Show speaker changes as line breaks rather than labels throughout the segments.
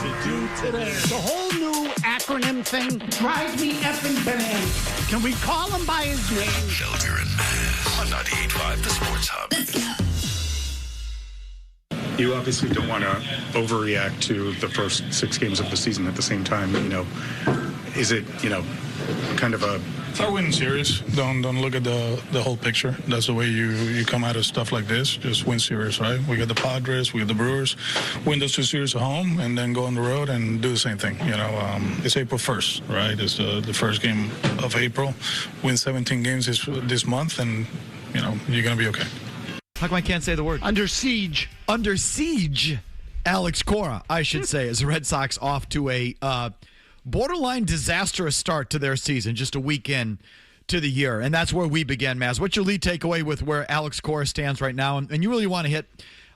to do today.
The whole new acronym thing drives me effing bananas. Can we call him by his name?
Felger and Mazz on 98.5 The Sports Hub.
Let's go.
You obviously don't want to overreact to the first 6 games of the season at the same time. Is it, kind of a...
Start winning series. Don't look at the whole picture. That's the way you come out of stuff like this. Just win series, right? We got the Padres, we got the Brewers. Win those 2 series at home and then go on the road and do the same thing. It's April 1st, right? It's the first game of April. Win 17 games this month and, you're going to be okay.
How come I can't say the word?
Under siege.
Under siege. Alex Cora, I should say, as the Red Sox off to a borderline disastrous start to their season, just a week in to the year. And that's where we began, Mazz. What's your lead takeaway with where Alex Cora stands right now? And you really want to hit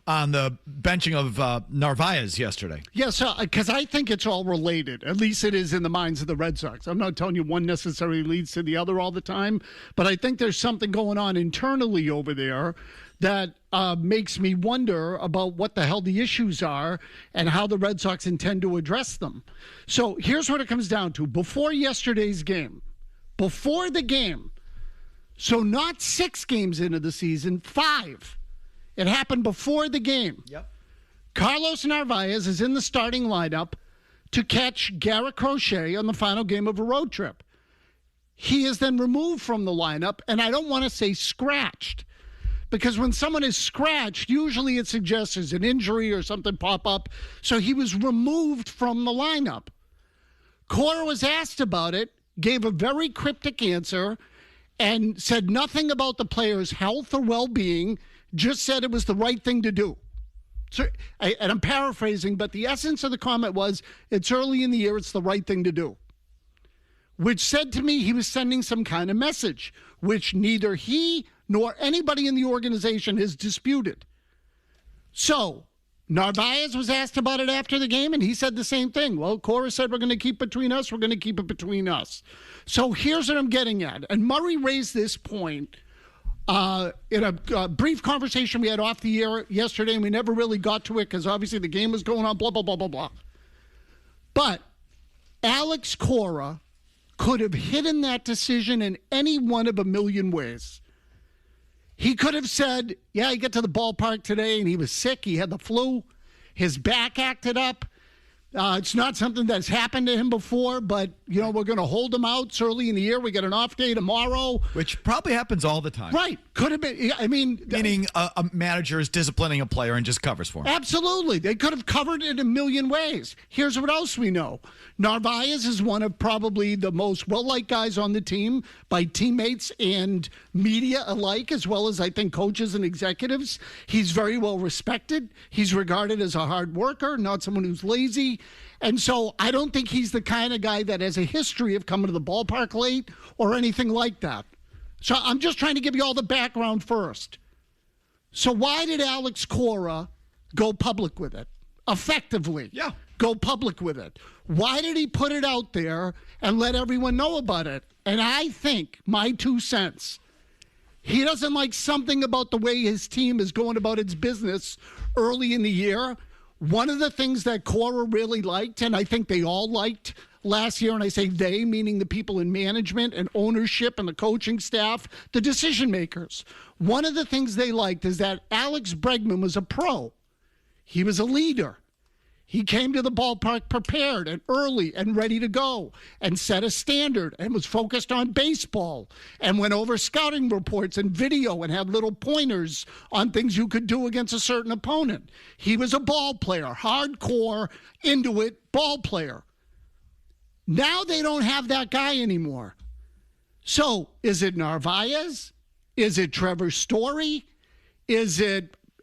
on the benching of Narvaez yesterday.
Yes, because I think it's all related. At least it is in the minds of the Red Sox. I'm not telling you one necessarily leads to the other all the time, but I think there's something going on internally over there that makes me wonder about what the hell the issues are and how the Red Sox intend to address them. So here's what it comes down to. Before yesterday's game, before the game, so not 6 games into the season, 5. It happened before the game.
Yep.
Carlos Narvaez is in the starting lineup to catch Garrett Crochet on the final game of a road trip. He is then removed from the lineup, and I don't want to say scratched, because when someone is scratched, usually it suggests there's an injury or something pop up. So he was removed from the lineup. Cora was asked about it, gave a very cryptic answer, and said nothing about the player's health or well-being, just said it was the right thing to do. So, and I'm paraphrasing, but the essence of the comment was, it's early in the year, it's the right thing to do. Which said to me he was sending some kind of message, which neither he nor anybody in the organization has disputed. So, Narvaez was asked about it after the game, and he said the same thing. Well, Cora said, we're going to keep between us. We're going to keep it between us. So here's what I'm getting at. And Murray raised this point in a brief conversation we had off the air yesterday, and we never really got to it because obviously the game was going on, blah, blah, blah, blah, blah. But Alex Cora could have hidden that decision in any one of a million ways. He could have said, yeah, he got to the ballpark today and he was sick. He had the flu. His back acted up. It's not something that's happened to him before, but, we're going to hold him out. It's early in the year. We got an off day tomorrow.
Which probably happens all the time.
Right. Could have been.
Meaning a manager is disciplining a player and just covers for him.
Absolutely. They could have covered it a million ways. Here's what else we know. Narvaez is one of probably the most well-liked guys on the team by teammates and media alike, as well as, I think, coaches and executives. He's very well respected. He's regarded as a hard worker, not someone who's lazy. And so I don't think he's the kind of guy that has a history of coming to the ballpark late or anything like that. So I'm just trying to give you all the background first. So why did Alex Cora go public with it? Effectively.
Yeah.
Go public with it. Why did he put it out there and let everyone know about it? And I think, my 2 cents, he doesn't like something about the way his team is going about its business early in the year. One of the things that Cora really liked, and I think they all liked last year, and I say they, meaning the people in management and ownership and the coaching staff, the decision makers. One of the things they liked is that Alex Bregman was a pro. He was a leader. He came to the ballpark prepared and early and ready to go and set a standard and was focused on baseball and went over scouting reports and video and had little pointers on things you could do against a certain opponent. He was a ball player, hardcore, into it ball player. Now they don't have that guy anymore. So is it Narvaez? Is it Trevor Story?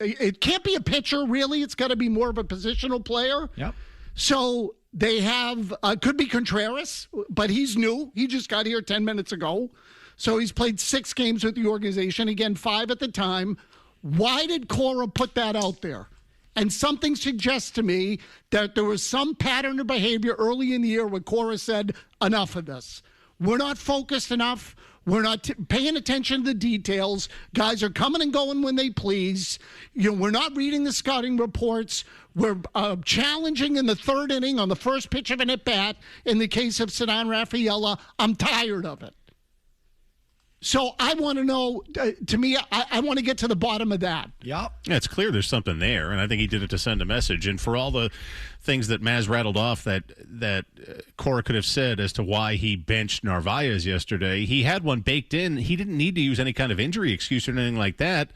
It can't be a pitcher, really. It's got to be more of a positional player.
Yep.
So they have, could be Contreras, but he's new. He just got here 10 minutes ago. So he's played 6 games with the organization, again, 5 at the time. Why did Cora put that out there? And something suggests to me that there was some pattern of behavior early in the year where Cora said, enough of this. We're not focused enough. We're not paying attention to the details. Guys are coming and going when they please. We're not reading the scouting reports. We're challenging in the third inning on the first pitch of an at-bat. In the case of Ceddanne Rafaela, I'm tired of it. So I want to know, to me, I want to get to the bottom of that.
Yep.
Yeah, it's clear there's something there, and I think he did it to send a message. And for all the things that Mazz rattled off that Cora could have said as to why he benched Narvaez yesterday, he had one baked in. He didn't need to use any kind of injury excuse or anything like that.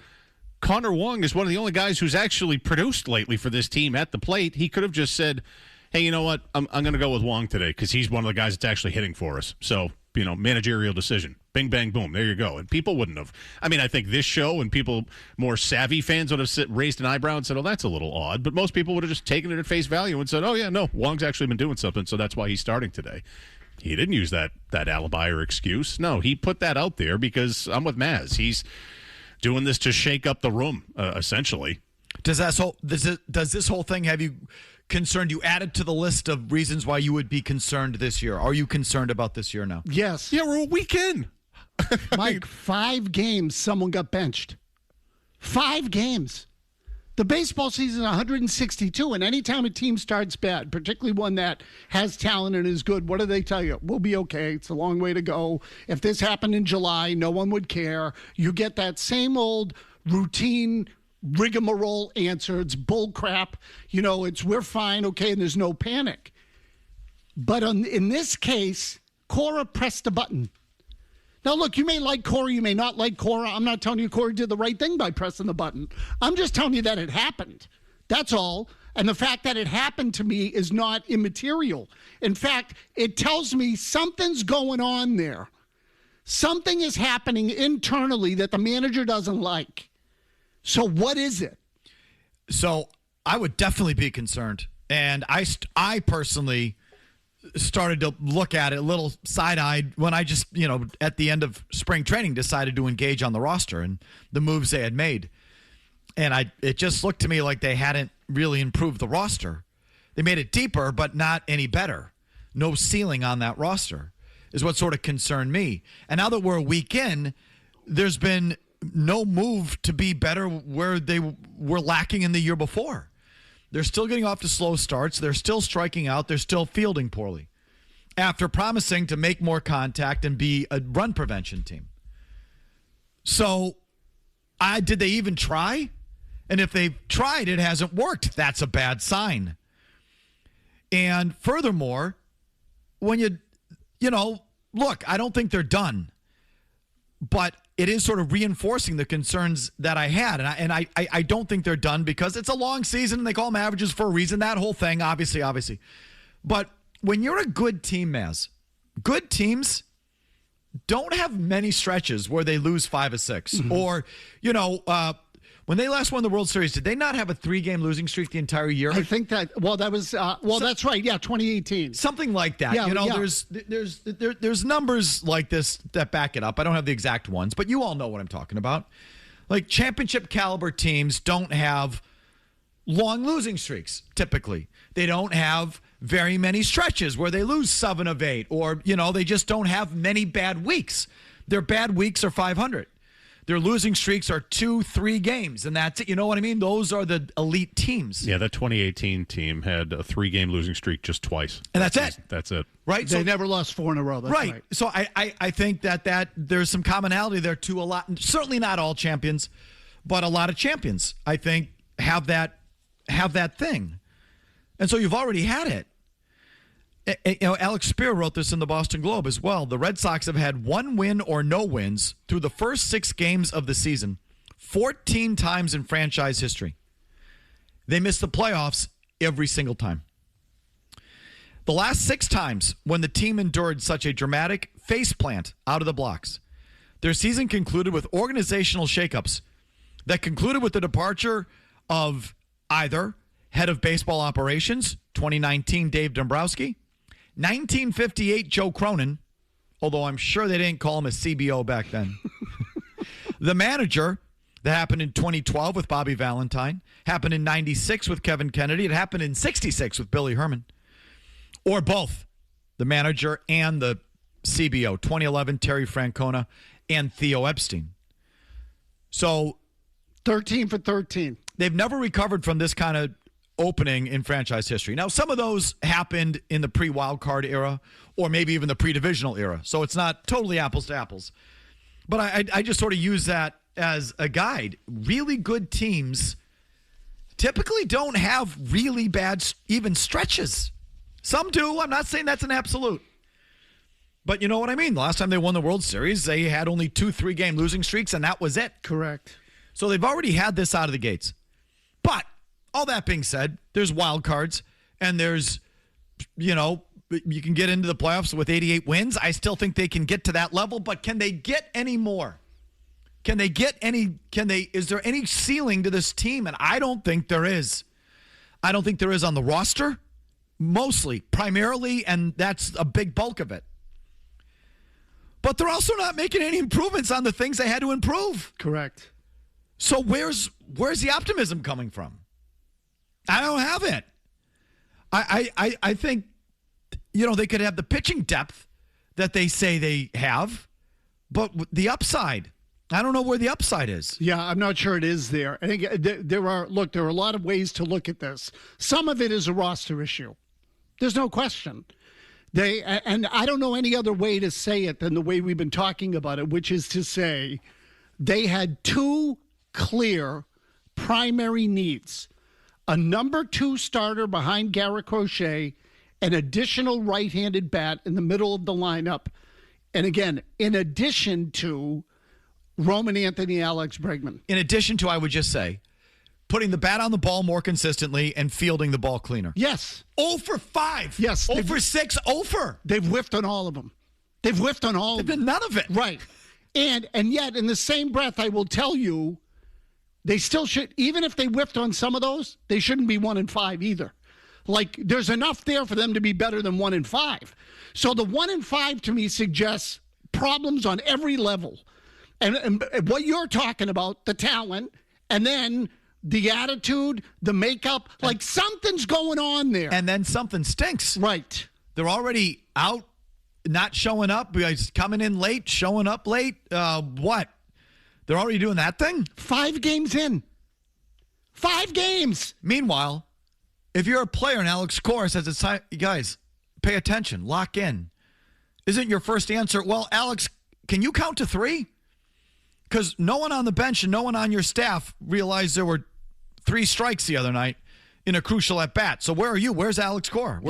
Connor Wong is one of the only guys who's actually produced lately for this team at the plate. He could have just said, hey, you know what, I'm going to go with Wong today because he's one of the guys that's actually hitting for us. So, managerial decision. Bing, bang, boom. There you go. And people wouldn't have. I mean, I think this show and people, more savvy fans, would have raised an eyebrow and said, oh, that's a little odd. But most people would have just taken it at face value and said, oh, yeah, no, Wong's actually been doing something, so that's why he's starting today. He didn't use that alibi or excuse. No, he put that out there because I'm with Mazz. He's doing this to shake up the room, essentially.
Does this whole thing have you concerned? You added to the list of reasons why you would be concerned this year. Are you concerned about this year now?
Yes.
Yeah, we're a weekend.
Mike, 5 games someone got benched. 5 games. The baseball season is 162, and anytime a team starts bad, particularly one that has talent and is good, what do they tell you? We'll be okay. It's a long way to go. If this happened in July, no one would care. You get that same old routine rigmarole answer. It's bull crap. It's we're fine, okay, and there's no panic. But in this case, Cora pressed a button. Now, look, you may like Cora, you may not like Cora. I'm not telling you Cora did the right thing by pressing the button. I'm just telling you that it happened. That's all. And the fact that it happened to me is not immaterial. In fact, it tells me something's going on there. Something is happening internally that the manager doesn't like. So what is it?
So I would definitely be concerned. And I personally started to look at it a little side-eyed when I just, at the end of spring training decided to engage on the roster and the moves they had made. And it just looked to me like they hadn't really improved the roster. They made it deeper, but not any better. No ceiling on that roster is what sort of concerned me. And now that we're a week in, there's been no move to be better where they were lacking in the year before. They're still getting off to slow starts. They're still striking out. They're still fielding poorly after promising to make more contact and be a run prevention team. So did they even try? And if they've tried, it hasn't worked. That's a bad sign. And furthermore, when look, I don't think they're done, but it is sort of reinforcing the concerns that I had. And I don't think they're done because it's a long season and they call them averages for a reason. That whole thing, obviously. But when you're a good team, Mazz, good teams don't have many stretches where they lose 5 or 6. Mm-hmm. Or, when they last won the World Series, did they not have a 3-game losing streak the entire year?
I think that, that was, that's right. Yeah, 2018.
Something like that. Yeah, there's numbers like this that back it up. I don't have the exact ones, but you all know what I'm talking about. Like championship caliber teams don't have long losing streaks, typically. They don't have very many stretches where they lose 7 of 8, or, they just don't have many bad weeks. Their bad weeks are 500. Their losing streaks are 2-3 games, and that's it. You know what I mean? Those are the elite teams.
Yeah, that 2018 team had a 3-game losing streak just twice.
And that's it.
That's it.
Right? They never lost 4 in a row. That's right.
So I think that there's some commonality there to a lot. Certainly not all champions, but a lot of champions, I think, have that thing. And so you've already had it. Alex Spear wrote this in the Boston Globe as well. The Red Sox have had 1 win or no wins through the first 6 games of the season 14 times in franchise history. They missed the playoffs every single time. The last 6 times when the team endured such a dramatic faceplant out of the blocks, their season concluded with organizational shakeups that concluded with the departure of either head of baseball operations, 2019 Dave Dombrowski, 1958 Joe Cronin, although I'm sure they didn't call him a CBO back then. The manager, that happened in 2012 with Bobby Valentine, happened in 96 with Kevin Kennedy, it happened in 66 with Billy Herman. Or both, the manager and the CBO, 2011, Terry Francona, and Theo Epstein. So
13 for 13.
They've never recovered from this kind of opening in franchise history. Now, some of those happened in the pre-wild card era or maybe even the pre-divisional era. So it's not totally apples to apples. But I just sort of use that as a guide. Really good teams typically don't have really bad even stretches. Some do. I'm not saying that's an absolute. But you know what I mean. The last time they won the World Series, they had only 2 3-game losing streaks, and that was it.
Correct.
So they've already had this out of the gates. But all that being said, there's wild cards, and there's, you can get into the playoffs with 88 wins. I still think they can get to that level, but can they get any more? Is there any ceiling to this team? And I don't think there is. I don't think there is on the roster, primarily, and that's a big bulk of it. But they're also not making any improvements on the things they had to improve.
Correct.
So where's the optimism coming from? I don't have it. I think, they could have the pitching depth that they say they have, but the upside, I don't know where the upside is.
Yeah, I'm not sure it is there. I think there are a lot of ways to look at this. Some of it is a roster issue. There's no question. And I don't know any other way to say it than the way we've been talking about it, which is to say they had 2 clear primary needs. A number 2 starter behind Garrett Crochet, an additional right-handed bat in the middle of the lineup. And again, in addition to Roman Anthony, Alex Bregman.
In addition to, I would just say, putting the bat on the ball more consistently and fielding the ball cleaner.
Yes.
0 for 5.
Yes.
0 for 6, 0 for.
They've whiffed on all of them. They've whiffed on all of them.
None of it.
Right. And yet, in the same breath, I will tell you, they still should, even if they whiffed on some of those, they shouldn't be 1-5 either. Like, there's enough there for them to be better than 1-5. So the 1-5 to me suggests problems on every level. And what you're talking about, the talent, and then the attitude, the makeup, like something's going on there.
And then something stinks.
Right.
They're already out, not showing up, guys coming in late, showing up late. What? They're already doing that thing?
5 games in. 5 games.
Meanwhile, if you're a player and Alex Cora says it's time, you guys, pay attention, lock in. Isn't your first answer, well, Alex, can you count to 3? Because no one on the bench and no one on your staff realized there were 3 strikes the other night in a crucial at-bat. So where are you? Where's Alex Cora?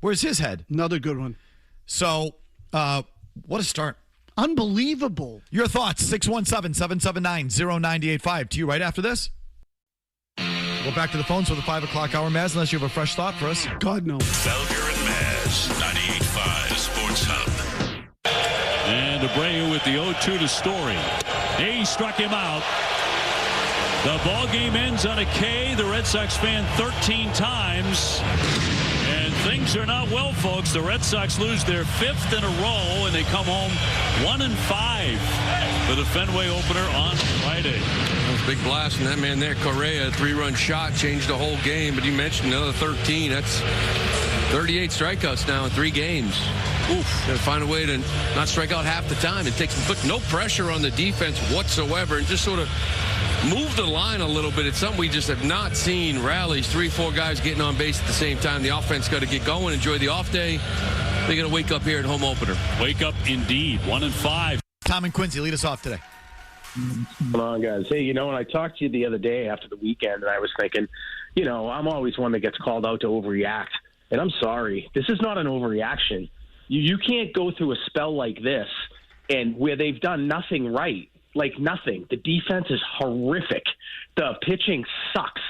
Where's his head?
Another good one.
So, what a start.
Unbelievable.
Your thoughts, 617-779-0985. To you right after this. We'll back to the phones for the 5 o'clock hour, Mazz, unless you have a fresh thought for us.
God, no.
Felger and Mazz, 98.5 Sports Hub.
And Abreu with the 0-2 to Story. He struck him out. The ball game ends on a K. The Red Sox fan 13 times. And things are not well, folks. The Red Sox lose their 5th in a row, and they come home 1-5 for the Fenway opener on Friday.
That was a big blast, and that man there, Correa, 3-run shot, changed the whole game. But you mentioned another 13. That's 38 strikeouts now in 3 games. Oof. Got to find a way to not strike out half the time. It takes put no pressure on the defense whatsoever and just sort of move the line a little bit. It's something we just have not seen. Rallies, 3-4 guys getting on base at the same time. The offense got to get going, enjoy the off day. They got to wake up here at home opener.
Wake up indeed. 1-5.
Tom and Quincy, lead us off today.
Come on, guys. Hey, when I talked to you the other day after the weekend, and I was thinking, I'm always one that gets called out to overreact. And I'm sorry. This is not an overreaction. You can't go through a spell like this and where they've done nothing right, like nothing. The defense is horrific. The pitching sucks,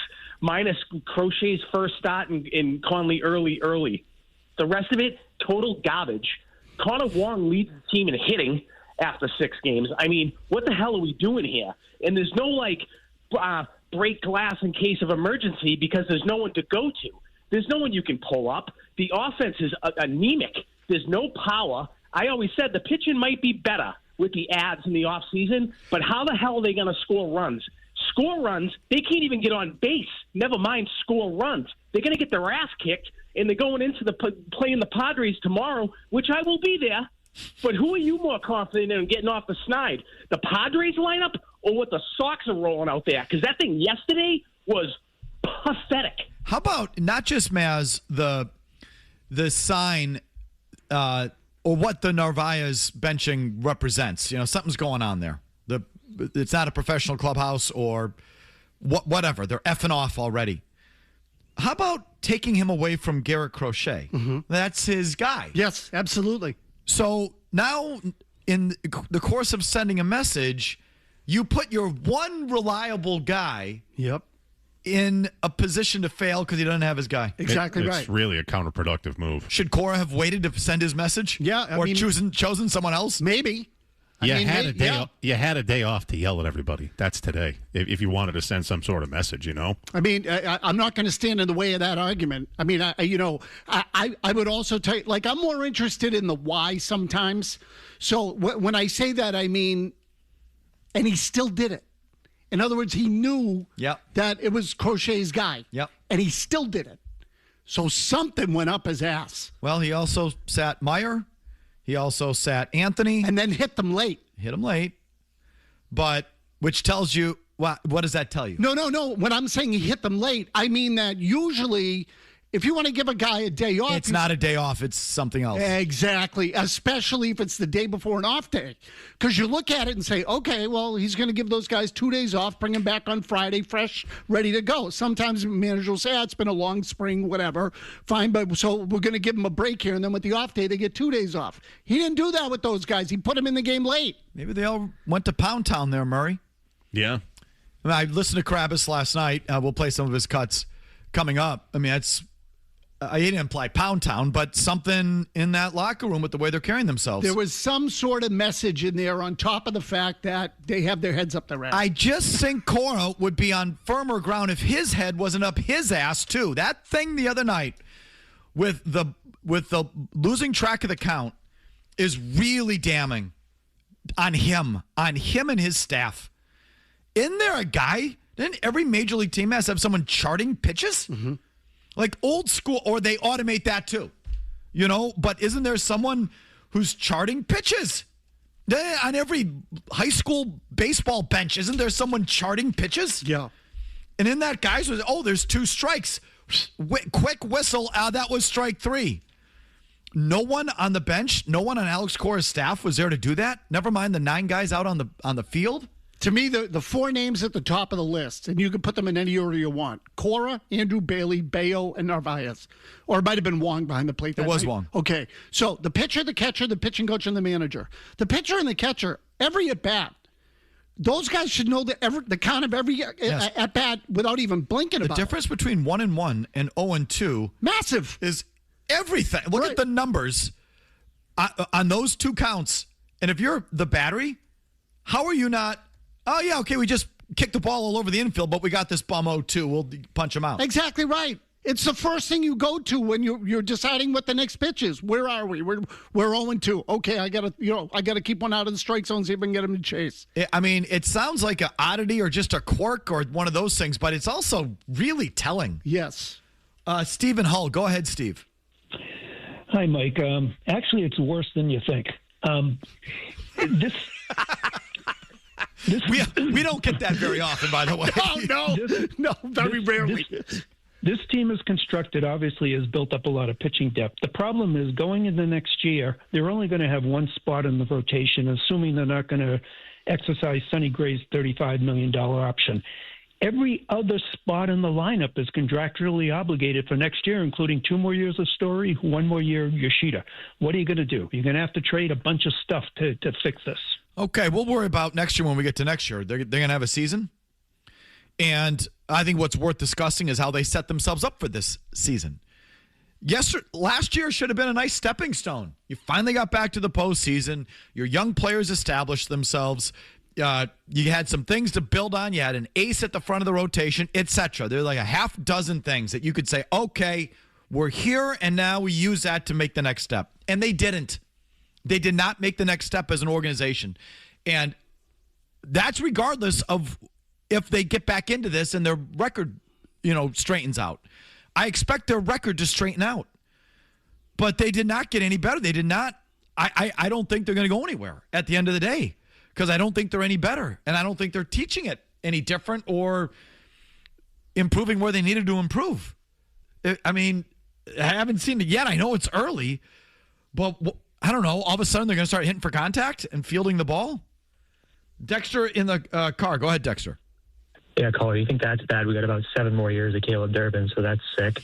minus Crochet's first start and Conley early. The rest of it, total garbage. Connor Wong leads the team in hitting after 6 games. I mean, what the hell are we doing here? And there's no, break glass in case of emergency because there's no one to go to. There's no one you can pull up. The offense is anemic. There's no power. I always said the pitching might be better with the ads in the offseason, but how the hell are they going to score runs? Score runs, they can't even get on base, never mind score runs. They're going to get their ass kicked, and they're going into playing the Padres tomorrow, which I will be there. But who are you more confident in getting off the snide? The Padres lineup or what the Sox are rolling out there? Because that thing yesterday was pathetic.
How about not just Mazz, the sign or what the Narvaez benching represents? Something's going on there. It's not a professional clubhouse or whatever. They're effing off already. How about taking him away from Garrett Crochet?
Mm-hmm.
That's his guy.
Yes, absolutely.
So now, in the course of sending a message, you put your one reliable guy in a position to fail because he doesn't have his guy.
Exactly right.
It's really a counterproductive move.
Should Cora have waited to send his message?
Yeah.
Or chosen someone else?
Maybe.
You had a day off to yell at everybody. That's today. If you wanted to send some sort of message,
I mean, I'm not going to stand in the way of that argument. I mean, I would also tell you, like, I'm more interested in the why sometimes. So when I say that, I mean, and he still did it. In other words, he knew that it was Crochet's guy.
Yep.
And he still did it. So something went up his ass.
Well, he also sat Meyer. He also sat Anthony.
And then hit them late.
But which tells you, what does that tell you?
No. When I'm saying he hit them late, I mean that usually if you want to give a guy a day off.
It's not a day off. It's something else.
Exactly. Especially if it's the day before an off day. Because you look at it and say, okay, well, he's going to give those guys 2 days off, bring them back on Friday, fresh, ready to go. Sometimes the manager will say, it's been a long spring, whatever. Fine, but so we're going to give them a break here. And then with the off day, they get 2 days off. He didn't do that with those guys. He put them in the game late.
Maybe they all went to Pound Town there, Murray.
Yeah.
I listened to Kravis last night. We'll play some of his cuts coming up. I mean, I didn't imply Pound Town, but something in that locker room with the way they're carrying themselves.
There was some sort of message in there on top of the fact that they have their heads up their ass.
I just think Cora would be on firmer ground if his head wasn't up his ass, too. That thing the other night with the losing track of the count is really damning on him and his staff. Isn't there a guy? Didn't every major league team have someone charting pitches? Mm-hmm. Like old school, or they automate that too, but isn't there someone who's charting pitches? On every high school baseball bench, isn't there someone charting pitches?
Yeah.
And in that, guys was, there's 2 strikes. Quick whistle, that was strike 3. No one on the bench, no one on Alex Cora's staff was there to do that. Never mind the 9 guys out on the field.
To me, the 4 names at the top of the list, and you can put them in any order you want: Cora, Andrew Bailey, Bayo, and Narvaez. Or it might have been Wong behind the plate.
It was Wong.
Okay, so the pitcher, the catcher, the pitching coach, and the manager. The pitcher and the catcher, every at-bat, those guys should know the count of every at-bat without even blinking about it.
The difference between 1-1 and 0-2
massive
is everything. Look at the numbers on those 2 counts. And if you're the battery, how are you not... Oh, yeah, okay, we just kicked the ball all over the infield, but we got this bum 0-2. We'll punch him out.
Exactly right. It's the first thing you go to when you're deciding what the next pitch is. Where are we? We're 0-2. Okay, I gotta keep one out of the strike zone, see if I can get him to chase.
I mean, it sounds like an oddity or just a quirk or one of those things, but it's also really telling.
Yes.
Stephen Hull, go ahead, Steve.
Hi, Mike. Actually, it's worse than you think.
We don't get that very often, by the way.
No, very rarely.
This team is constructed, obviously, has built up a lot of pitching depth. The problem is going into next year, they're only going to have 1 spot in the rotation, assuming they're not going to exercise Sonny Gray's $35 million option. Every other spot in the lineup is contractually obligated for next year, including 2 more years of Story, 1 more year Yoshida. What are you going to do? You're going to have to trade a bunch of stuff to fix this.
Okay, we'll worry about next year when we get to next year. They're going to have a season. And I think what's worth discussing is how they set themselves up for this season. Last year should have been a nice stepping stone. You finally got back to the postseason. Your young players established themselves. You had some things to build on. You had an ace at the front of the rotation, etc. There are like a half dozen things that you could say, okay, we're here, and now we use that to make the next step. And they didn't. They did not make the next step as an organization. And that's regardless of if they get back into this and their record, straightens out. I expect their record to straighten out. But they did not get any better. They did not I don't think they're going to go anywhere at the end of the day because I don't think they're any better, and I don't think they're teaching it any different or improving where they needed to improve. I mean, I haven't seen it yet. I know it's early, but I don't know. All of a sudden, they're going to start hitting for contact and fielding the ball. Dexter in the car. Go ahead, Dexter.
Yeah, caller, you think that's bad? We got about 7 more years of Caleb Durbin, so that's sick.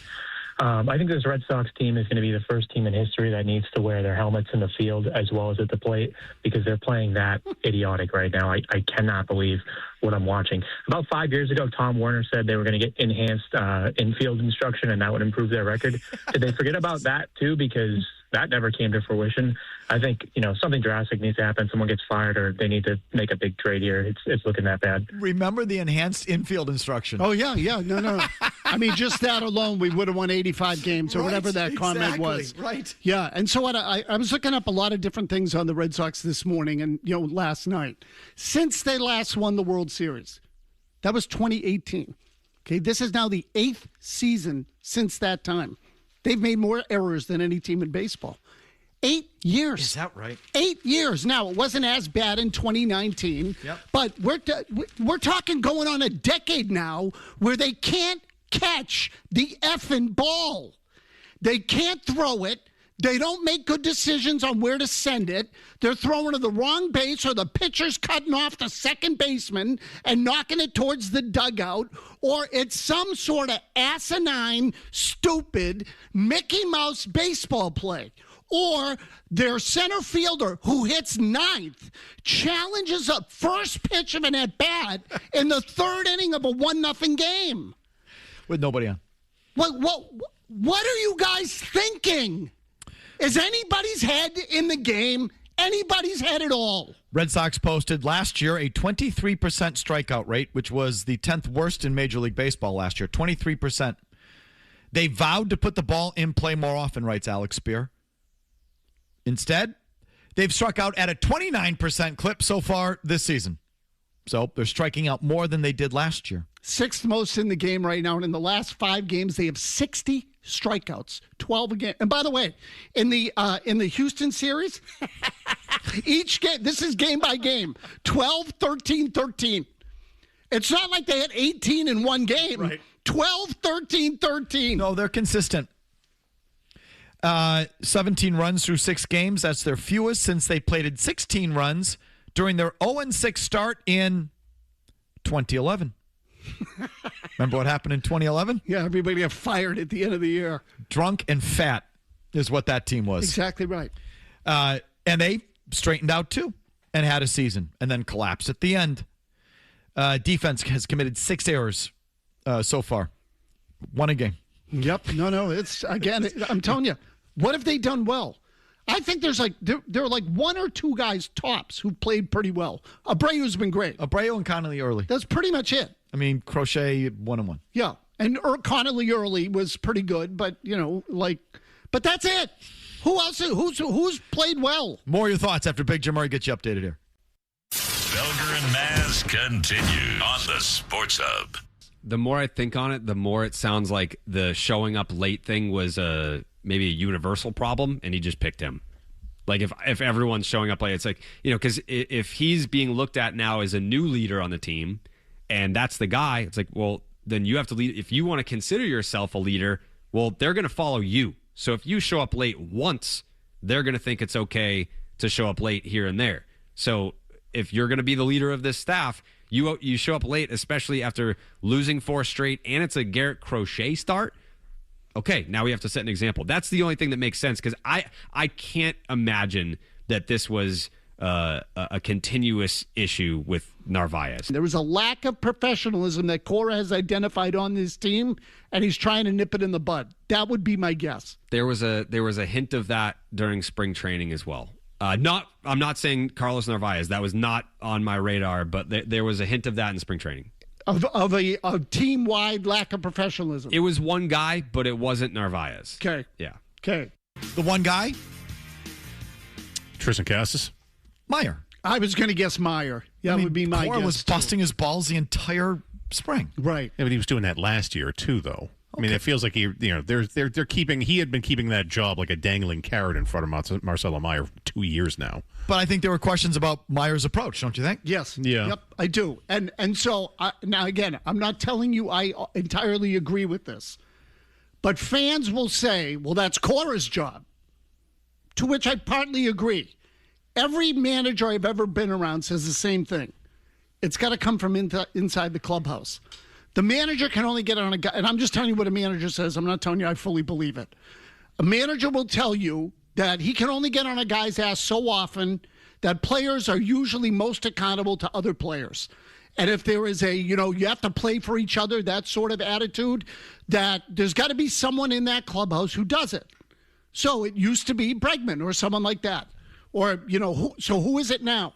I think this Red Sox team is going to be the first team in history that needs to wear their helmets in the field as well as at the plate because they're playing that idiotic right now. I cannot believe what I'm watching. About 5 years ago, Tom Werner said they were going to get enhanced infield instruction and that would improve their record. Did they forget about that too? Because that never came to fruition. I think, something drastic needs to happen. Someone gets fired or they need to make a big trade here. It's looking that bad.
Remember the enhanced infield instruction.
Oh, yeah. No. I mean, just that alone, we would have won 85 games or whatever that comment was.
Right.
Yeah. And so what I was looking up a lot of different things on the Red Sox this morning and, last night. Since they last won the World Series, that was 2018. Okay. This is now the 8th season since that time. They've made more errors than any team in baseball. 8 years.
Is that right?
8 years. Now, it wasn't as bad in 2019,
Yep.
but we're talking going on a decade now where they can't catch the effing ball. They can't throw it. They don't make good decisions on where to send it. They're throwing to the wrong base or the pitcher's cutting off the second baseman and knocking it towards the dugout, or it's some sort of asinine, stupid Mickey Mouse baseball play. Or their center fielder who hits ninth challenges a first pitch of an at-bat in the third inning of a 1-0 game.
With nobody on.
What are you guys thinking? Is anybody's head in the game? Anybody's head at all?
Red Sox posted last year a 23% strikeout rate, which was the 10th worst in Major League Baseball last year. 23%. They vowed to put the ball in play more often, writes Alex Spear. Instead, they've struck out at a 29% clip so far this season. So they're striking out more than they did last year. 6th
most in the game right now. And in the last 5 games, they have 60 strikeouts, 12 a game. And by the way, in the Houston series, each game, this is game by game, 12, 13, 13. It's not like they had 18 in one game.
Right.
12, 13, 13.
No, they're consistent. 17 runs through 6 games. That's their fewest since they plated 16 runs during their 0-6 start in 2011. Remember what happened in 2011?
Yeah, everybody got fired at the end of the year.
Drunk and fat is what that team was.
Exactly right.
And they straightened out too and had a season and then collapsed at the end. Defense has committed 6 errors so far. 1 a game.
Yep. No. It's, again, I'm telling you, what have they done well? I think there are like 1 or 2 guys tops who played pretty well. Abreu's been great.
Abreu and Connolly early.
That's pretty much it.
I mean, Crochet 1-1.
Yeah, and Connolly early was pretty good, but but that's it. Who else? Who's played well?
More of your thoughts after Big Jim Murray gets you updated here.
Felger and Mazz continue on the Sports Hub.
The more I think on it, the more it sounds like the showing up late thing was maybe a universal problem, and he just picked him. Like, if everyone's showing up late, it's like, because if he's being looked at now as a new leader on the team, and that's the guy, it's like, well, then you have to lead. If you want to consider yourself a leader, well, they're going to follow you. So if you show up late once, they're going to think it's okay to show up late here and there. So if you're going to be the leader of this staff, you show up late, especially after losing 4 straight, and it's a Garrett Crochet start. Okay, now we have to set an example. That's the only thing that makes sense, because I can't imagine that this was a continuous issue with Narvaez.
There was a lack of professionalism that Cora has identified on this team, and he's trying to nip it in the bud. That would be my guess.
There was a hint of that during spring training as well. I'm not saying Carlos Narvaez. That was not on my radar, but there was a hint of that in spring training.
Of a team-wide lack of professionalism.
It was one guy, but it wasn't Narvaez.
Okay.
Yeah.
Okay.
The one guy?
Tristan Cassis?
Meyer.
I was going to guess Meyer. Yeah, that would be my guess.
Cora was busting his balls the entire spring.
Right.
Yeah, but he was doing that last year, too, though. I mean, it feels like they're keeping. He had been keeping that job like a dangling carrot in front of Marcelo Meyer for 2 years now.
But I think there were questions about Meyer's approach, don't you think?
Yes.
Yeah.
Yep, I do. And so now again, I'm not telling you I entirely agree with this, but fans will say, "Well, that's Cora's job," to which I partly agree. Every manager I've ever been around says the same thing. It's got to come from inside the clubhouse. The manager can only get on a guy, and I'm just telling you what a manager says. I'm not telling you I fully believe it. A manager will tell you that he can only get on a guy's ass so often that players are usually most accountable to other players. And if there is you have to play for each other, that sort of attitude, that there's got to be someone in that clubhouse who does it. So it used to be Bregman or someone like that. Or, who is it now?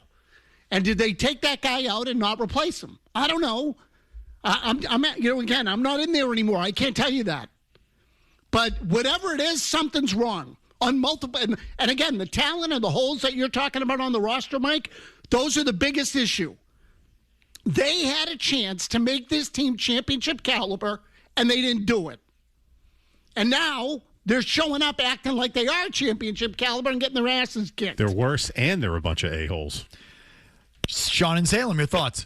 And did they take that guy out and not replace him? I don't know. I'm not in there anymore. I can't tell you that. But whatever it is, something's wrong on multiple. And again, the talent and the holes that you're talking about on the roster, Mike, those are the biggest issue. They had a chance to make this team championship caliber, and they didn't do it. And now they're showing up acting like they are championship caliber and getting their asses kicked.
They're worse, and they're a bunch of a-holes.
Sean in Salem, your thoughts?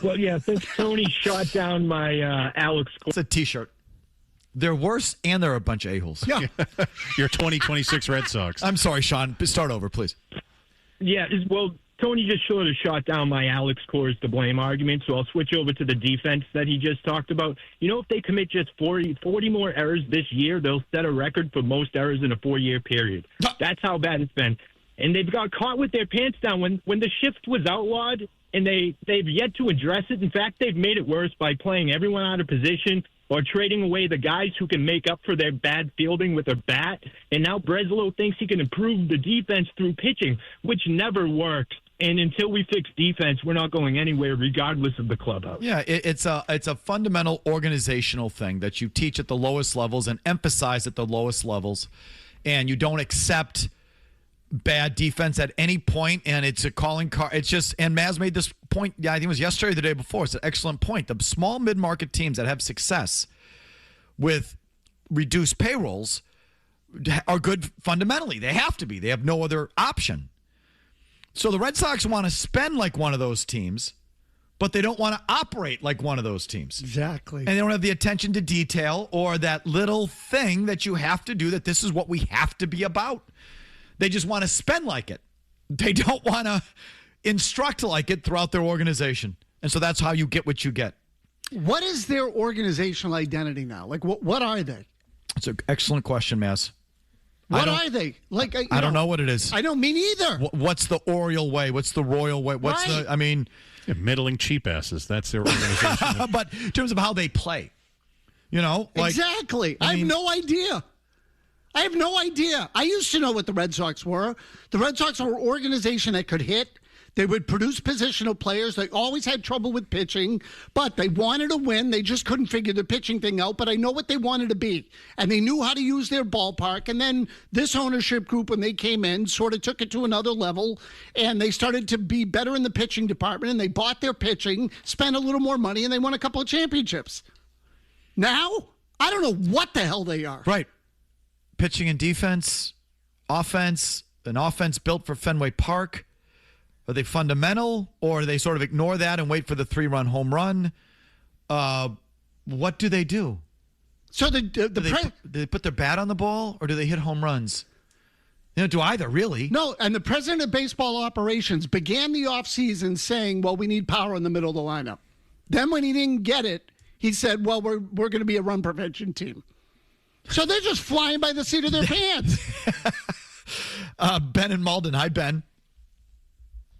Well, yeah, since Tony shot down my Alex...
It's a T-shirt. They're worse, and they're a bunch of a-holes.
Yeah.
Your 2026 Red Sox.
I'm sorry, Sean. Start over, please.
Yeah, well, Tony just sort of shot down my Alex Cora's to blame argument, so I'll switch over to the defense that he just talked about. If they commit just 40 more errors this year, they'll set a record for most errors in a 4-year period. That's how bad it's been. And they've got caught with their pants down when the shift was outlawed, and they've yet to address it. In fact, they've made it worse by playing everyone out of position or trading away the guys who can make up for their bad fielding with a bat. And now Breslow thinks he can improve the defense through pitching, which never works. And until we fix defense, we're not going anywhere, regardless of the clubhouse.
Yeah, it's a fundamental organizational thing that you teach at the lowest levels and emphasize at the lowest levels, and you don't accept bad defense at any point, and it's a calling card. It's just, and Mazz made this point, I think it was yesterday or the day before. It's an excellent point. The small mid-market teams that have success with reduced payrolls are good fundamentally. They have to be. They have no other option. So the Red Sox want to spend like one of those teams, but they don't want to operate like one of those teams.
Exactly.
And they don't have the attention to detail or that little thing that you have to do, that this is what we have to be about. They just want to spend like it. They don't want to instruct like it throughout their organization. And so that's how you get what you get.
What is their organizational identity now? Like, what are they?
It's an excellent question, Mazz.
What are they? Like,
I don't know what it is.
I don't mean either.
What's the Oriole way? What's the Royal way? What's
Right.
the, I mean...
Yeah, middling cheap asses. That's their organization.
But in terms of how they play,
Exactly. I have no idea. I used to know what the Red Sox were. The Red Sox were an organization that could hit. They would produce positional players. They always had trouble with pitching, but they wanted to win. They just couldn't figure the pitching thing out, but I know what they wanted to be. And they knew how to use their ballpark. And then this ownership group, when they came in, sort of took it to another level, and they started to be better in the pitching department, and they bought their pitching, spent a little more money, and they won a couple of championships. Now, I don't know what the hell they are.
Right. Pitching and defense, offense, an offense built for Fenway Park. Are they fundamental, or do they sort of ignore that and wait for the 3-run home run? What do they do?
So do
they put their bat on the ball, or do they hit home runs? They don't do either, really.
No, and the president of baseball operations began the offseason saying, well, we need power in the middle of the lineup. Then when he didn't get it, he said, well, we're going to be a run prevention team. So they're just flying by the seat of their pants.
Ben and Malden. Hi, Ben.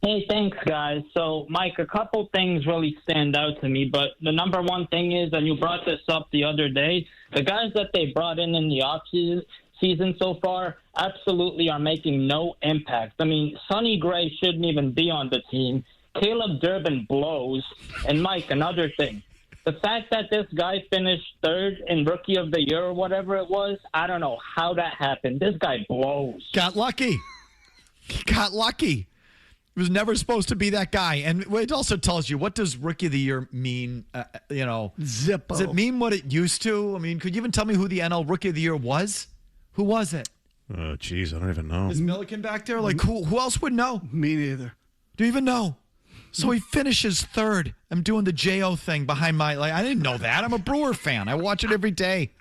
Hey, thanks, guys. So, Mike, a couple things really stand out to me, but the number one thing is, and you brought this up the other day, the guys that they brought in the off-season so far absolutely are making no impact. I mean, Sonny Gray shouldn't even be on the team. Caleb Durbin blows. And, Mike, another thing. The fact that this guy finished third in Rookie of the Year or whatever it was, I don't know how that happened. This guy blows.
Got lucky. He was never supposed to be that guy. And it also tells you, what does Rookie of the Year mean?
Zippo.
Does it mean what it used to? I mean, could you even tell me who the NL Rookie of the Year was? Who was it?
Oh, geez, I don't even know.
Is Milliken back there? Like, who else would know?
Me neither.
Do you even know? So he finishes third. I'm doing the J.O. thing behind my... I didn't know that. I'm a Brewer fan. I watch it every day.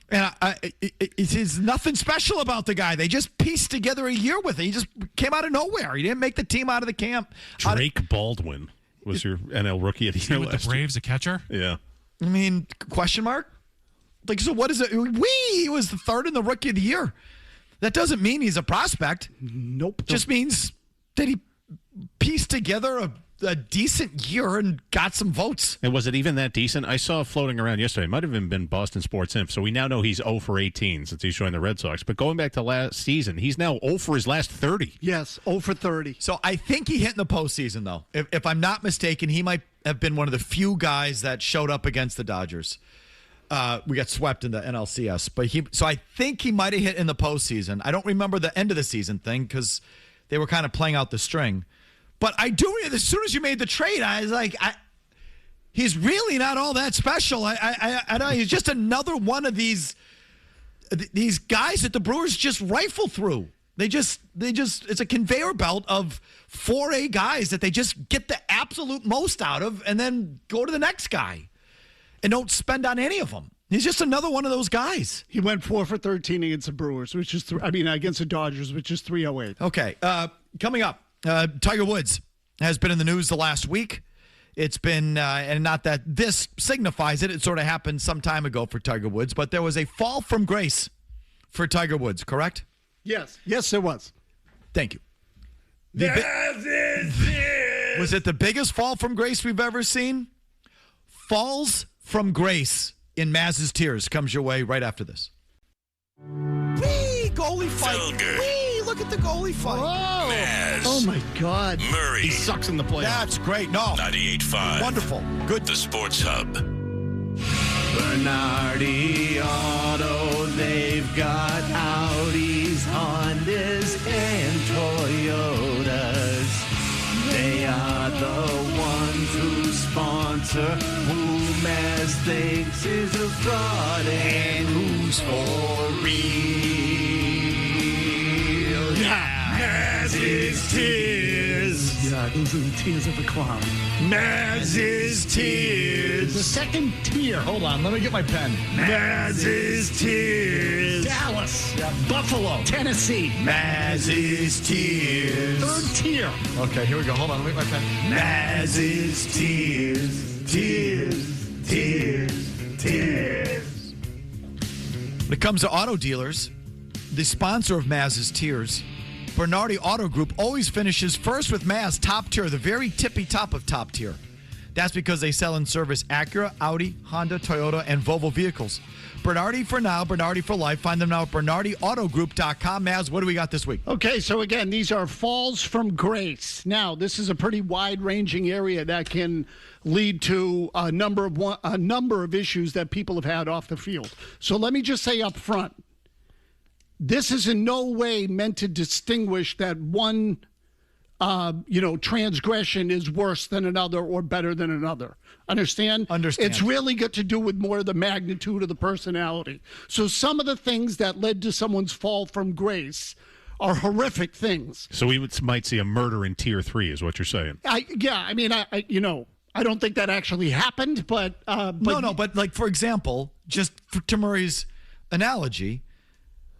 And it's nothing special about the guy. They just pieced together a year with it. He just came out of nowhere. He didn't make the team out of the camp.
Drake Baldwin was your NL Rookie of the Year.
With the Braves, a catcher?
Yeah.
I mean, question mark? Like, so what is it? He was the third in the Rookie of the Year. That doesn't mean he's a prospect.
Nope.
Just means that he pieced together a decent year and got some votes.
And was it even that decent? I saw floating around yesterday. It might have even been Boston Sports Info. So we now know he's 0 for 18 since he's joined the Red Sox. But going back to last season, he's now 0 for his last 30.
Yes, 0 for 30.
So I think he hit in the postseason, though. If I'm not mistaken, he might have been one of the few guys that showed up against the Dodgers. We got swept in the NLCS. So I think he might have hit in the postseason. I don't remember the end of the season thing because they were kind of playing out the string. But I do, as soon as you made the trade, I was like, he's really not all that special. I know he's just another one of these guys that the Brewers just rifle through. They just it's a conveyor belt of 4A guys that they just get the absolute most out of and then go to the next guy and don't spend on any of them. He's just another one of those guys.
He went 4 for 13 against the Brewers, which is against the Dodgers, which is 308.
Okay, coming up. Tiger Woods has been in the news the last week. It's been, and not that this signifies it, it sort of happened some time ago for Tiger Woods, but there was a fall from grace for Tiger Woods, correct?
Yes. Yes, there was.
Thank you. Was it the biggest fall from grace we've ever seen? Falls from grace in Mazz's Tears comes your way right after this. Whee! Goalie fight.
Felger.
Whee! Look at the goalie fight.
Whoa.
Mazz.
Oh, my God.
Murray.
He sucks in the playoffs.
That's great. No.
98.5.
Wonderful. Good.
The Sports Hub.
Bernardi Auto, they've got Audis, Hondas, and Toyotas. They are the ones who sponsor who Mazz thinks is a fraud and who's for real. Yeah, Mazz's Tears.
Yeah, those are the tears of a clown.
Mazz's Tears.
The second tier.
Hold on, let me get my pen.
Mazz's Tears.
Dallas. Buffalo. Tennessee.
Mazz's Tears.
Third tier.
Okay, here we go. Hold on, let me get my pen.
Mazz's Tears. Tears. Tears. Tears.
When it comes to auto dealers, the sponsor of Mazz's Tears, Bernardi Auto Group, always finishes first with Mazz top tier, the very tippy top of top tier. That's because they sell and service Acura, Audi, Honda, Toyota, and Volvo vehicles. Bernardi for now, Bernardi for life. Find them now at BernardiAutoGroup.com. Mazz, what do we got this week?
Okay, so again, these are falls from grace. Now, this is a pretty wide-ranging area that can lead to a number of issues that people have had off the field. So let me just say up front, this is in no way meant to distinguish that one, transgression is worse than another or better than another. Understand?
Understand.
It's really got to do with more of the magnitude of the personality. So some of the things that led to someone's fall from grace are horrific things.
So we might see a murder in Tier 3 is what you're saying.
I don't think that actually happened, but
like, for example, just to Murray's analogy,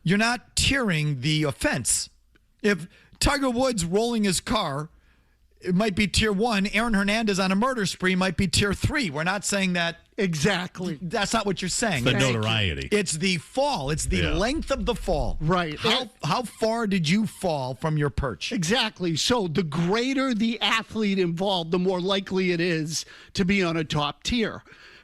you're not tiering the offense. If Tiger Woods rolling his car, it might be tier 1. Aaron Hernandez on a murder spree might be tier 3. We're not saying that.
Exactly.
That's not what you're saying.
It's the notoriety.
It's the fall. It's the length of the fall.
Right.
How far did you fall from your perch?
Exactly. So the greater the athlete involved, the more likely it is to be on a top tier.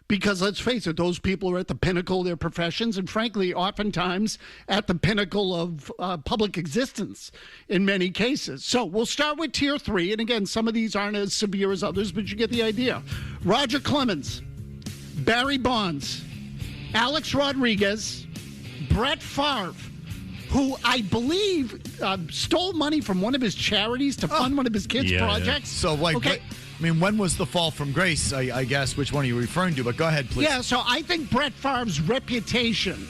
Because let's face it, those people are at the pinnacle of their professions and, frankly, oftentimes at the pinnacle of public existence in many cases. So we'll start with Tier 3. And, again, some of these aren't as severe as others, but you get the idea. Roger Clemens, Barry Bonds, Alex Rodriguez, Brett Favre, who I believe stole money from one of his charities to fund one of his kids' projects.
So, like,
okay.
when was the fall from grace? I guess which one are you referring to? But go ahead, please.
Yeah, so I think Brett Favre's reputation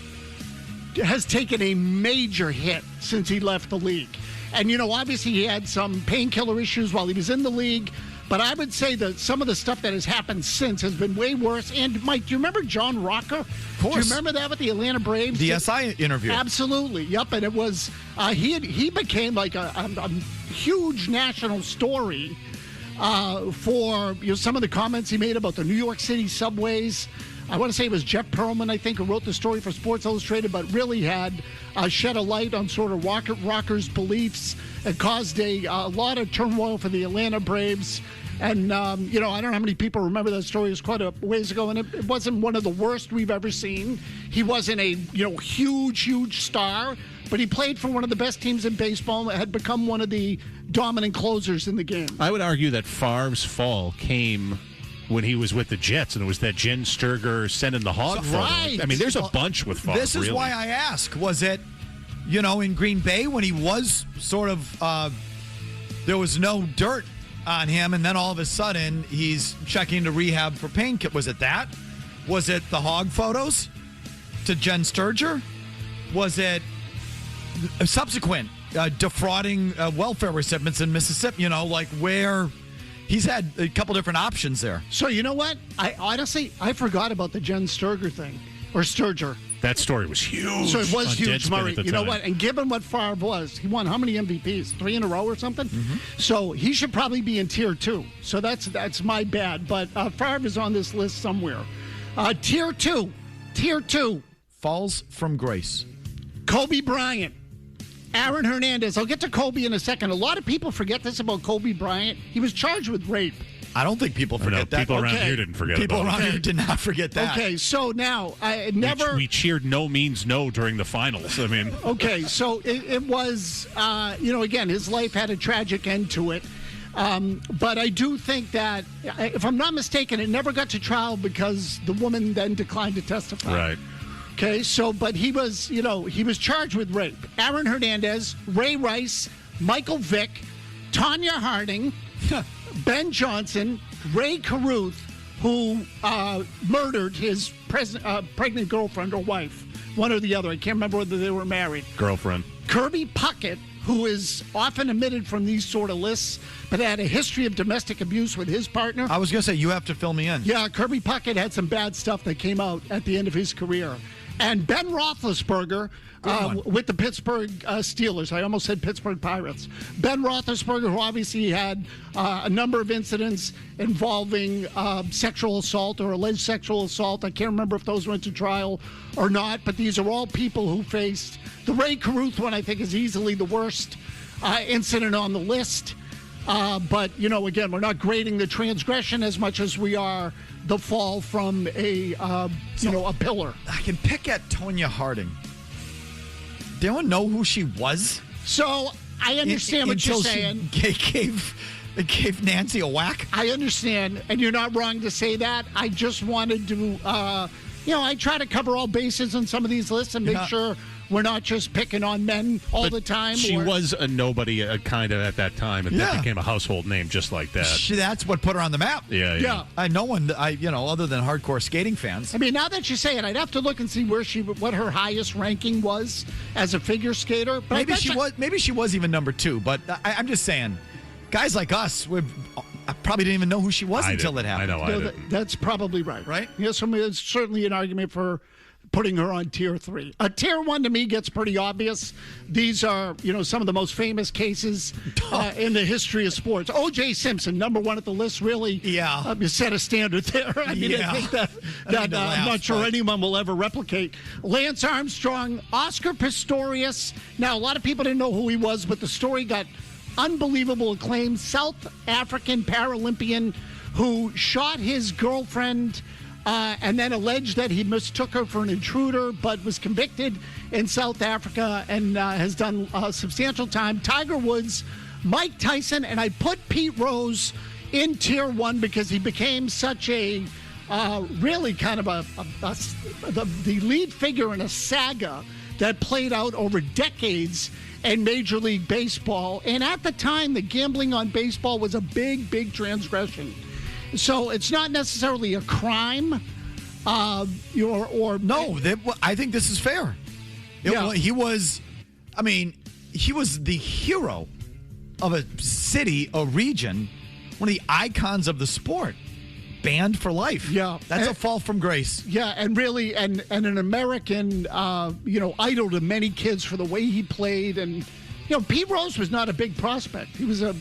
has taken a major hit since he left the league. And, obviously he had some painkiller issues while he was in the league. But I would say that some of the stuff that has happened since has been way worse. And, Mike, do you remember John Rocker? Of
course.
Do you remember that with the Atlanta Braves?
The SI interview.
Absolutely. Yep. And it was, he became like a huge national story for some of the comments he made about the New York City subways. I want to say it was Jeff Pearlman, I think, who wrote the story for Sports Illustrated, but really had shed a light on sort of Rocker's beliefs. It caused a lot of turmoil for the Atlanta Braves. And, I don't know how many people remember that story. It was quite a ways ago, and it wasn't one of the worst we've ever seen. He wasn't a, huge star, but he played for one of the best teams in baseball and had become one of the dominant closers in the game.
I would argue that Favre's fall came when he was with the Jets, and it was that Jen Sturger sending the hog photo.
Right.
I mean, there's a bunch with Favre.
This is why I ask. Was it, in Green Bay when he was sort of, there was no dirt on him, and then all of a sudden he's checking to rehab for pain. Was it that? Was it the hog photos to Jen Sturger? Was it subsequent defrauding welfare recipients in Mississippi? Where he's had a couple different options there.
So you know what? I forgot about the Jen Sturger thing, or Sturger.
That story was huge.
So it was huge,
Deadspin
Murray.
at the
You know
time.
what? And given what Favre was, he won how many MVPs? 3 in a row or something? Mm-hmm. So he should probably be in tier 2. So that's my bad. But Favre is on this list somewhere. Tier 2.
Falls from grace.
Kobe Bryant. Aaron Hernandez. I'll get to Kobe in a second. A lot of people forget this about Kobe Bryant. He was charged with rape.
I don't think people forget that.
People around here didn't forget
People
about
around
it.
here did not forget that.
Okay, so now, I never...
We cheered no means no during the finals. I mean...
Okay, so it was, again, his life had a tragic end to it. But I do think that, if I'm not mistaken, it never got to trial because the woman then declined to testify.
Right.
Okay, but he was, he was charged with rape. Aaron Hernandez, Ray Rice, Michael Vick, Tanya Harding, Ben Johnson, Ray Caruth, who murdered his pregnant girlfriend or wife, one or the other. I can't remember whether they were married.
Girlfriend.
Kirby Puckett, who is often omitted from these sort of lists, but had a history of domestic abuse with his partner.
I was going to say, you have to fill me in.
Yeah, Kirby Puckett had some bad stuff that came out at the end of his career. And Ben Roethlisberger with the Pittsburgh Steelers. I almost said Pittsburgh Pirates. Ben Roethlisberger, who obviously had a number of incidents involving sexual assault or alleged sexual assault. I can't remember if those went to trial or not, but these are all people who faced. The Ray Caruth one, I think, is easily the worst incident on the list. But, again, we're not grading the transgression as much as we are the fall from a pillar.
I can pick at Tonya Harding. Did anyone know who she was?
So I understand what you're saying.
It gave Nancy a whack.
I understand, and you're not wrong to say that. I just wanted to, I try to cover all bases on some of these lists and make sure we're not just picking on men all the time.
She was a nobody kind of at that time, and that became a household name just like that.
That's what put her on the map.
Yeah.
No one, other than hardcore skating fans.
I mean, now that you say it, I'd have to look and see what her highest ranking was as a figure skater. But
Maybe she was even number 2. But I'm just saying, guys like us, I probably didn't even know who she was until it happened.
I know.
That's probably right.
Right?
Yes, I mean, it's certainly an argument for putting her on tier 3. Tier 1 to me gets pretty obvious. These are, some of the most famous cases in the history of sports. O.J. Simpson, number 1 at the list, really set a standard there. I mean, I think that I'm not sure anyone will ever replicate. Lance Armstrong, Oscar Pistorius. Now, a lot of people didn't know who he was, but the story got unbelievable acclaim. South African Paralympian who shot his girlfriend and then alleged that he mistook her for an intruder, but was convicted in South Africa and has done substantial time. Tiger Woods, Mike Tyson, and I put Pete Rose in tier 1 because he became such a really kind of the lead figure in a saga that played out over decades in Major League Baseball. And at the time, the gambling on baseball was a big, big transgression. So it's not necessarily a crime. I think this is fair. He was the hero of a city, a region, one of the icons of the sport. Banned for life. Yeah.
That's a fall from grace.
Yeah, and really, and an American, idol to many kids for the way he played. And, Pete Rose was not a big prospect. He was a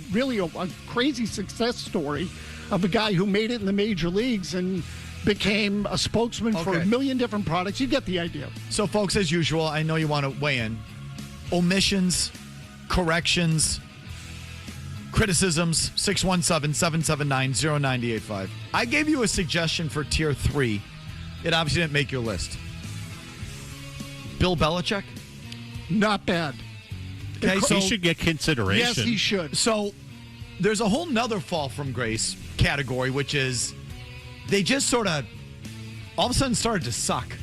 crazy success story of a guy who made it in the major leagues and became a spokesman for a million different products. You get the idea.
So, folks, as usual, I know you want to weigh in. Omissions, corrections, criticisms, 617-779-0985. I gave you a suggestion for Tier 3. It obviously didn't make your list. Bill Belichick?
Not bad.
Okay, so he should get consideration.
Yes, he should.
So there's a whole nother fall from grace category, which is they just sort of all of a sudden started to suck.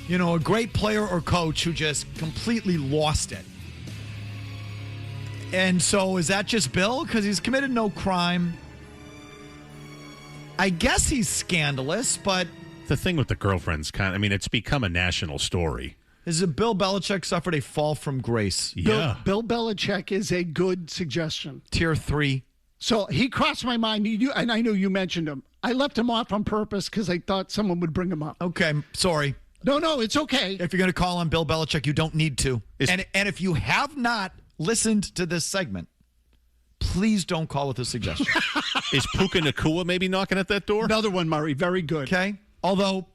A great player or coach who just completely lost it. And so is that just Bill? Because he's committed no crime. I guess he's scandalous, but...
The thing with the girlfriend's it's become a national story.
Is it Bill Belichick suffered a fall from grace?
Yeah.
Bill Belichick is a good suggestion.
Tier 3.
So he crossed my mind, and I know you mentioned him. I left him off on purpose because I thought someone would bring him up.
Okay, sorry.
No, it's okay.
If you're going to call on Bill Belichick, you don't need to. And if you have not listened to this segment, please don't call with a suggestion.
Is Puka Nacua maybe knocking at that door?
Another one, Murray. Very good.
Okay. Although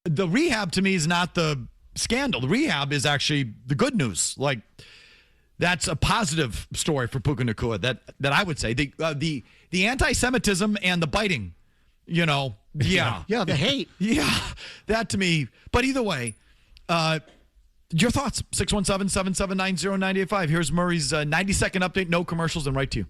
the rehab to me is not the scandal. The rehab is actually the good news. Like, that's a positive story for Puka Nacua that I would say. The anti-Semitism and the biting, yeah.
Yeah, the hate.
Yeah, that to me. But either way, your thoughts, 617-779-0985. Here's Murray's 90-second update, no commercials, and right to you.